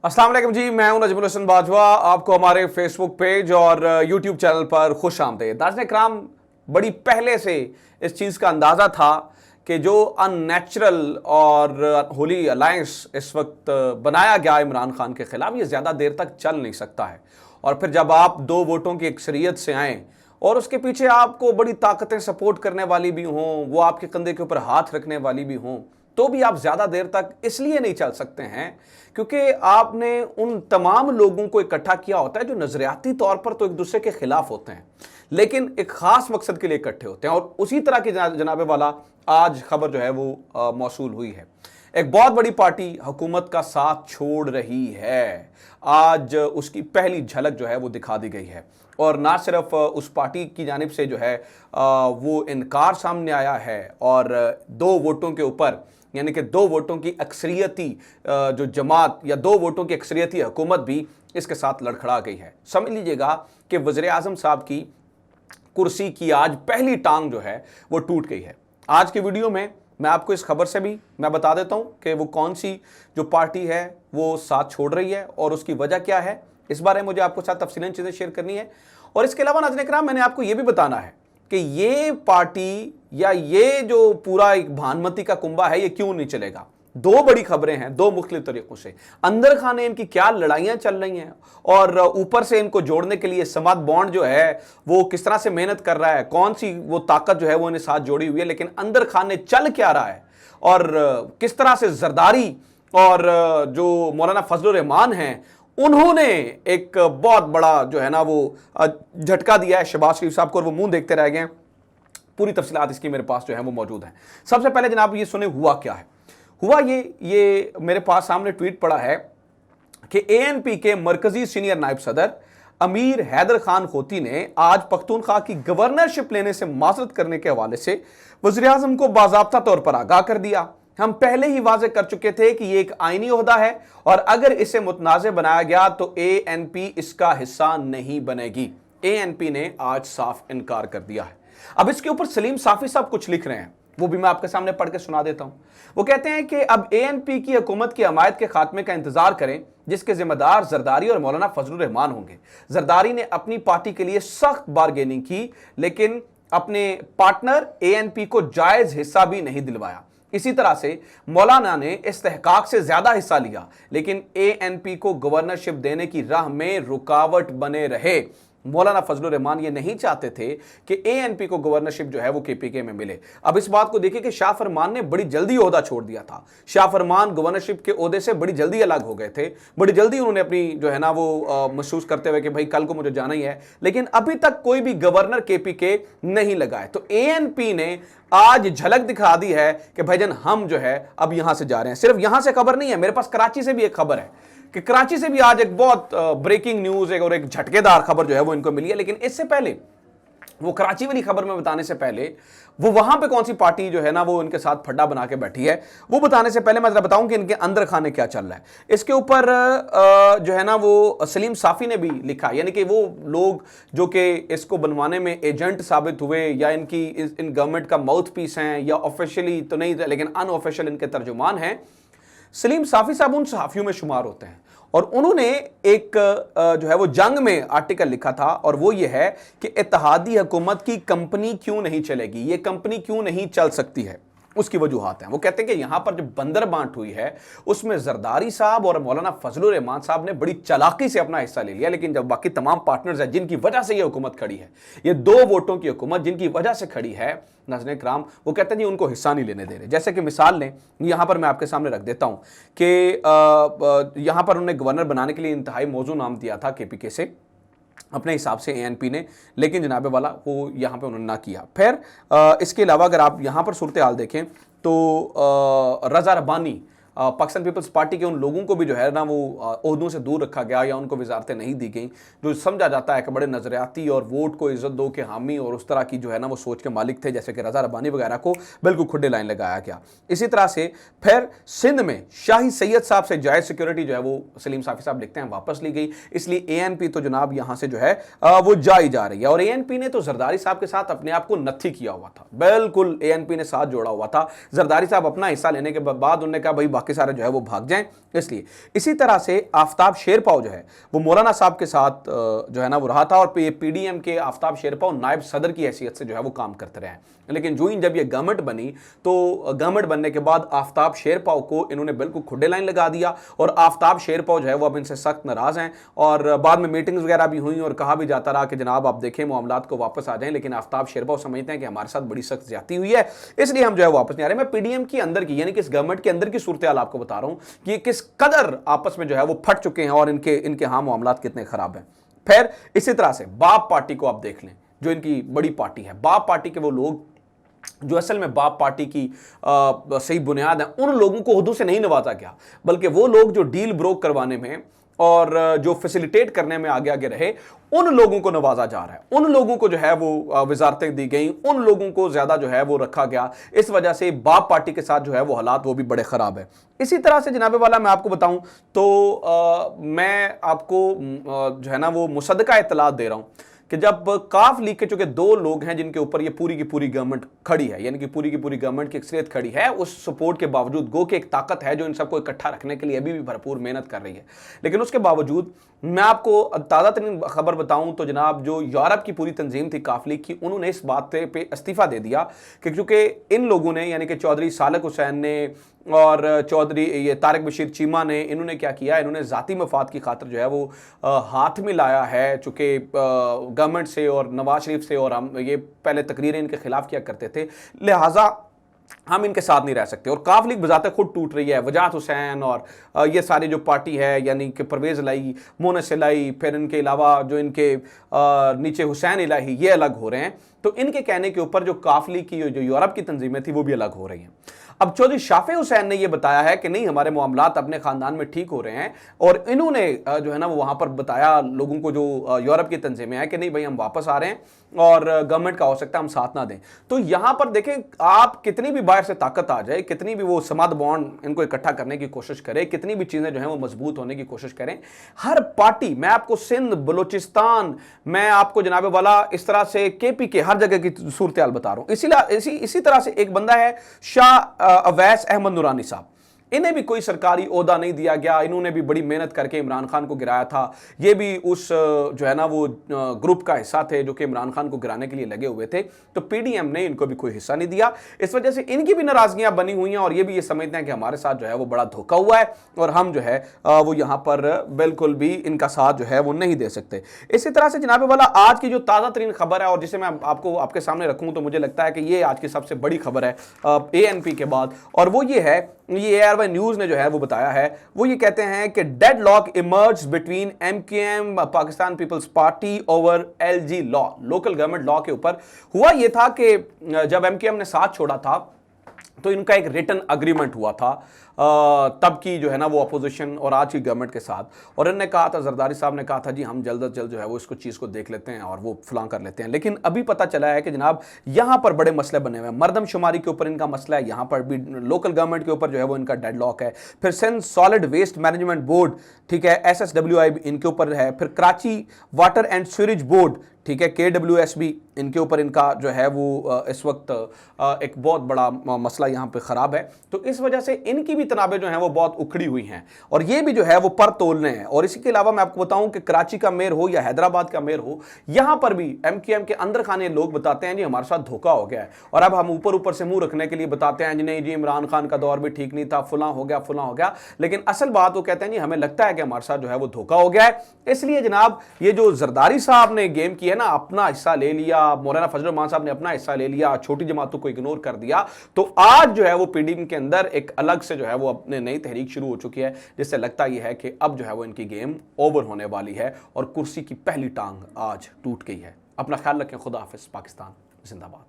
अस्सलाम वालेकुम जी, मैं हूं नजमुल हसन बाजवा। आपको हमारे फेसबुक पेज और यूट्यूब चैनल पर खुश आमदीद। नाज़रीन इकराम, बड़ी पहले से इस चीज़ का अंदाज़ा था कि जो अननेचुरल और होली अलायंस इस वक्त बनाया गया इमरान खान के खिलाफ, ये ज़्यादा देर तक चल नहीं सकता है। और फिर जब आप 2 वोटों की अक्सरियत से आएँ और उसके पीछे आपको बड़ी ताकतें सपोर्ट करने वाली भी हों, वो आपके कंधे के ऊपर हाथ रखने वाली भी हों, तो भी आप ज़्यादा देर तक इसलिए नहीं चल सकते हैं क्योंकि आपने उन तमाम लोगों को इकट्ठा किया होता है जो नजरियाती तौर पर तो एक दूसरे के खिलाफ होते हैं, लेकिन एक खास मकसद के लिए इकट्ठे होते हैं। और उसी तरह की जनाबे वाला आज खबर जो है वो मौसूल हुई है। एक बहुत बड़ी पार्टी हुकूमत का साथ छोड़ रही है। आज उसकी पहली झलक जो है वो दिखा दी गई है और ना सिर्फ उस पार्टी की जानिब से जो है वो इनकार सामने आया है और 2 वोटों के ऊपर, यानी कि 2 वोटों की अक्सरियती जो जमात या 2 वोटों की अक्सरियती हुकूमत भी इसके साथ लड़खड़ा गई है। समझ लीजिएगा कि वज़ीर आज़म साहब की कुर्सी की आज पहली टांग जो है वो टूट गई है। आज की वीडियो में मैं आपको इस खबर से भी मैं बता देता हूं कि वो कौन सी जो पार्टी है वो साथ छोड़ रही है और उसकी वजह क्या है। इस बारे में मुझे आपके साथ तफसीलन चीज़ें शेयर करनी है। और इसके अलावा नाज़रीन इकराम, मैंने आपको ये भी बताना है कि ये पार्टी या ये जो पूरा एक भानमती का कुंबा है ये क्यों नहीं चलेगा। 2 बड़ी खबरें हैं 2 मुख्तलिफ तरीकों से। अंदर खाने इनकी क्या लड़ाइयां चल रही हैं और ऊपर से इनको जोड़ने के लिए समात बॉन्ड जो है वो किस तरह से मेहनत कर रहा है, कौन सी वो ताकत जो है वो इन्हें साथ जोड़ी हुई है, लेकिन अंदर खाने चल क्या रहा है और किस तरह से जरदारी और जो मौलाना फजलुर रहमान हैं उन्होंने एक बहुत बड़ा जो है ना वो झटका दिया है शहबाज शरीफ साहब को और वो मुंह देखते रह गए। पूरी तफसीलात इसकी मेरे पास जो है वो मौजूद हैं। सबसे पहले जनाब ये सुने हुआ क्या है। हुआ ये मेरे पास सामने ट्वीट पड़ा है कि एएनपी के मरकजी सीनियर नायब सदर अमीर हैदर खान खोती ने आज पख्तूनख्वा की गवर्नरशिप लेने से माजरत करने के हवाले से वज़ीर आज़म को बाज़ाब्ता तौर पर आगाह कर दिया। हम पहले ही वाज़ेह कर चुके थे कि यह एक आईनी ओहदा है और अगर इसे मुतनाज़ बनाया गया तो एएनपी इसका हिस्सा नहीं बनेगी। एएनपी ने आज साफ इनकार कर दिया है। अब इसके ऊपर सलीम साफी साहब कुछ लिख रहे हैं, वो भी मैं आपके सामने पढ़ के सुना देता हूं। वो कहते हैं कि अब एएनपी की हुकूमत की हमायत के खात्मे का इंतजार करें जिसके जिम्मेदार जरदारी और मौलाना फजलुर रहमान होंगे। जरदारी ने अपनी पार्टी के लिए सख्त बारगेनिंग की लेकिन अपने पार्टनर एएनपी को जायज हिस्सा भी नहीं दिलवाया। इसी तरह से मौलाना ने इस्तेहकाक से ज्यादा हिस्सा लिया लेकिन एएनपी को गवर्नरशिप देने की राह में रुकावट बने रहे। मौलाना फजलुर रहमान ये नहीं चाहते थे कि एएनपी को गवर्नरशिप जो है वो केपीके में मिले। अब इस बात को देखिए कि शाह फरमान ने बड़ी जल्दी ओहदा छोड़ दिया था। शाह फरमान गवर्नरशिप के ओहदे से बड़ी जल्दी अलग हो गए थे। बड़ी जल्दी उन्होंने अपनी जो है ना वो महसूस करते हुए कि भाई कल को मुझे जाना ही है, लेकिन अभी तक कोई भी गवर्नर केपीके नहीं लगा है। तो एएनपी ने आज झलक दिखा दी है कि भाईजान हम जो है अब यहां से जा रहे हैं। सिर्फ यहां से खबर नहीं है, मेरे पास कराची से भी एक खबर है कि कराची से भी आज एक बहुत ब्रेकिंग न्यूज और एक झटकेदार खबर जो है वो इनको मिली है। लेकिन इससे पहले वो कराची वाली खबर में बताने से पहले वो वहां पे कौन सी पार्टी जो है ना वो इनके साथ फड्डा बना के बैठी है वो बताने से पहले मैं जरा बताऊं कि इनके अंदर खाने क्या चल रहा है। इसके ऊपर जो है ना वो सलीम साफी ने भी लिखा, यानी कि वो लोग जो कि इसको बनवाने में एजेंट साबित हुए या इनकी इन गवर्नमेंट का माउथ पीस हैं या ऑफिशियली तो नहीं लेकिन अनऑफिशियल इनके तर्जुमान हैं। सलीम साफी साहब उन सहाफियों में शुमार होते हैं और उन्होंने एक जो है वो जंग में आर्टिकल लिखा था और वो ये है कि इत्तेहादी हुकूमत की कंपनी क्यों नहीं चलेगी, ये कंपनी क्यों नहीं चल सकती है। उसकी वजूहात हैं। वो कहते हैं कि यहां पर जो बंदर बांट हुई है उसमें जरदारी साहब और मौलाना फजलुर रहमान साहब ने बड़ी चालाकी से अपना हिस्सा ले लिया, लेकिन जब बाकी तमाम पार्टनर्स हैं जिनकी वजह से ये हुकूमत खड़ी है, ये 2 वोटों की हुकूमत जिनकी वजह से खड़ी है, नाज़रीन इकराम, वो कहते हैं जी उनको हिस्सा नहीं लेने दे रहे। जैसे कि मिसाल लें, यहां पर मैं आपके सामने रख देता हूं कि यहां पर उन्होंने गवर्नर बनाने के लिए इंतहाई मौजू नाम दिया था केपीके से अपने हिसाब से एएनपी ने, लेकिन जनाबे वाला वो यहाँ पे उन्होंने ना किया। फिर इसके अलावा अगर आप यहाँ पर सूरत हाल देखें तो रज़ा रब्बानी पाकिस्तान पीपल्स पार्टी के उन लोगों को भी जो है ना वो ओहदों से दूर रखा गया या उनको वजारतें नहीं दी गई जो समझा जाता है कि बड़े नजरियाती और वोट को इज्जत दो के हामी और उस तरह की जो है ना वो सोच के मालिक थे, जैसे कि रज़ा रब्बानी वगैरह को बिल्कुल खुले लाइन लगाया गया। इसी तरह से फिर सिंध में शाही सैयद साहब से जायज़ सिक्योरिटी जो है वो सलीम साफी साहब लिखते हैं वापस ली गई, इसलिए एएनपी तो जनाब यहाँ से जो है वो जाई जा रही है। और एएनपी ने तो जरदारी साहब के साथ अपने आप को नत्थी किया हुआ था, बिल्कुल एएनपी ने साथ जोड़ा हुआ था। जरदारी साहब अपना हिस्सा लेने के बाद उन्होंने कहा भाई बाकी सारे जो है वो भाग जाएं। इसलिए इसी तरह से आफ्ताब शेरपाव जो है वो मौलाना साहब के साथ जो है ना वो रहा था, और पीडीएम के आफ्ताब शेरपाव नायब सदर की हैसियत से जो है वो काम करते रहे। लेकिन जो ही जब ये गवर्नमेंट बनी तो गवर्नमेंट बनने के बाद आफ्ताब शेरपाव को इन्होंने बिल्कुल खुडे लाइन लगा दिया, और आफ्ताब शेरपाव जो है वो अब इनसे सख्त नाराज हैं। और बाद में मीटिंग्स वगैरह भी हुई और कहा भी जाता रहा कि जनाब आप देखें मामलात को वापस आ जाएं, लेकिन आफ्ताब शेरपाव समझते हैं कि हमारे साथ बड़ी सख्त ज्यादती हुई है, इसलिए हम जो है वापस नहीं आ रहे। मैं पीडीएम की अंदर की यानी कि इस गवर्नमेंट के अंदर की सूरत हाल आपको बता रहा हूं कि किस कदर आपस में जो है वो फट चुके हैं और इनके हाँ मामलात कितने खराब हैं। फिर इसी तरह से बाप पार्टी को आप देख लें, जो इनकी बड़ी पार्टी है, बाप पार्टी के वो लोग जो असल में बाप पार्टी की सही बुनियाद है, उन लोगों को उहदों से नहीं नवाजा गया, बल्कि वो लोग जो डील ब्रोक करवाने में और जो फैसिलिटेट करने में आगे आगे रहे, उन लोगों को नवाजा जा रहा है, उन लोगों को जो है वो वजारतें दी गई, उन लोगों को ज्यादा जो है वो रखा गया। इस वजह से बाप पार्टी के साथ जो है वो हालात वो भी बड़े खराब है। इसी तरह से जनाबे वाला मैं आपको बताऊं तो मैं आपको जो है ना वो मुसद्दका इत्तलात दे रहा हूं कि जब काफ लीग के चूंकि दो लोग हैं जिनके ऊपर ये पूरी की पूरी गवर्नमेंट खड़ी है, यानी कि पूरी की पूरी गवर्नमेंट की अक्सरियत खड़ी है, उस सपोर्ट के बावजूद गो कि एक ताकत है जो इन सबको इकट्ठा रखने के लिए अभी भी भरपूर मेहनत कर रही है, लेकिन उसके बावजूद मैं आपको ताज़ा तरीन खबर बताऊं तो जनाब जो यूरोप की पूरी तंजीम थी काफ लीग की, उन्होंने इस बात पे इस्तीफा दे दिया कि क्योंकि इन लोगों ने यानी कि चौधरी सालक हुसैन ने और चौधरी ये तारिक बशीर चीमा ने, इन्होंने क्या किया, इन्होंने ज़ाती मफाद की खातिर जो है वो हाथ में लाया है, चूँकि गवर्नमेंट से और नवाज शरीफ से, और हम ये पहले तकरीरें इनके खिलाफ किया करते थे, लिहाजा हम इनके साथ नहीं रह सकते। और काफ लीग बजाते खुद टूट रही है, वजाहत हुसैन और ये सारी जो पार्टी है यानी कि परवेज़ इलाही, मोनस इलाही, फिर इनके अलावा जो इनके नीचे हुसैन इलाही, ये अलग हो रहे हैं। तो इनके कहने के ऊपर जो काफ लीग की जो यूरोप की तंजीमें थी वो भी अलग हो रही हैं। अब चौधरी शाफे हुसैन ने यह बताया है कि नहीं, हमारे मामलात अपने खानदान में ठीक हो रहे हैं, और इन्होंने जो है ना वो वहां पर बताया लोगों को जो यूरोप की तंजीमें हैं कि नहीं भाई हम वापस आ रहे हैं और गवर्नमेंट का हो सकता है हम साथ ना दें। तो यहां पर देखें, आप कितनी भी बाहर से ताकत आ जाए, कितनी भी वो समाद बॉन्ड इनको इकट्ठा करने की कोशिश करे, कितनी भी चीजें जो है वो मजबूत होने की कोशिश करें, हर पार्टी, मैं आपको सिंध, बलोचिस्तान, मैं आपको जनाबे वाला इस तरह से केपी के हर जगह की सूरत हाल बता रहा हूं। इसी तरह से एक बंदा है शाह अवैस अहमद नूरानी साहब, इन्हें भी कोई सरकारी ओहदा नहीं दिया गया, इन्होंने भी बड़ी मेहनत करके इमरान खान को गिराया था, ये भी उस जो है ना वो ग्रुप का हिस्सा थे जो कि इमरान खान को गिराने के लिए लगे हुए थे, तो पीडीएम ने इनको भी कोई हिस्सा नहीं दिया। इस वजह से इनकी भी नाराजगियां बनी हुई हैं, और ये भी ये समझते हैं कि हमारे साथ जो है वो बड़ा धोखा हुआ है, और हम जो है वो यहाँ पर बिल्कुल भी इनका साथ जो है वो नहीं दे सकते। इसी तरह से जनाबे वाला आज की जो ताज़ा तरीन खबर है, और जिसे मैं आपको आपके सामने रखूँ तो मुझे लगता है कि ये आज की सबसे बड़ी खबर है ANP के बाद, और वो ये है, ये ARY न्यूज ने जो है वो बताया है, वो ये कहते हैं कि deadlock emerge between MKM Pakistan Peoples Party over LG law, local government law के ऊपर। हुआ ये था कि जब MKM ने साथ छोड़ा था तो इनका एक रिटन अग्रीमेंट हुआ था तब की जो है ना वो अपोजिशन और आज की गवर्नमेंट के साथ, और इन्होंने कहा था, जरदारी साहब ने कहा था जी हम जल्द अज जल्द जो है वो इसको चीज़ को देख लेते हैं और वो फलां कर लेते हैं। लेकिन अभी पता चला है कि जनाब यहाँ पर बड़े मसले बने हुए हैं, मरदमशुमारी के ऊपर इनका मसला है, यहाँ पर भी लोकल गवर्नमेंट के ऊपर जो है वो इनका डेडलॉक है, फिर Sindh solid waste management board, ठीक है, SSWI इनके ऊपर है, फिर Karachi water and sewerage board, ठीक है, KWSB, इनके ऊपर इनका जो है वो इस वक्त एक बहुत बड़ा मसला यहाँ पे ख़राब है। तो इस वजह से इनकी भी तनाबें जो हैं वो बहुत उखड़ी हुई हैं, और ये भी जो है वो पर तोलने हैं। और इसी के अलावा मैं आपको बताऊं कि कराची का मेयर हो या हैदराबाद का मेयर हो, यहाँ पर भी MKM के अंदर खाने लोग बताते हैं जी हमारे साथ धोखा हो गया है, और अब हम ऊपर ऊपर से मुंह रखने के लिए बताते हैं जी नहीं जी इमरान खान का दौर भी ठीक नहीं था, फुला हो गया फुला हो गया, लेकिन असल बात वो कहते हैं जी हमें लगता है कि हमारे साथ जो है वो धोखा हो गया है। इसलिए जनाब ये जो जरदारी साहब ने गेम की है ना, अपना हिस्सा ले लिया, मौलाना फजल रहमान साहब ने अपना हिस्सा ले लिया, छोटी जमातों को इग्नोर कर दिया, तो आज जो है वो पीडीएम के अंदर एक अलग से जो है वो अपने नई तहरीक शुरू हो चुकी है, जिससे लगता यह है कि अब जो है वो इनकी गेम ओवर होने वाली है और कुर्सी की पहली टांग आज टूट गई है। अपना ख्याल रखें, खुदा हाफिज, पाकिस्तान जिंदाबाद।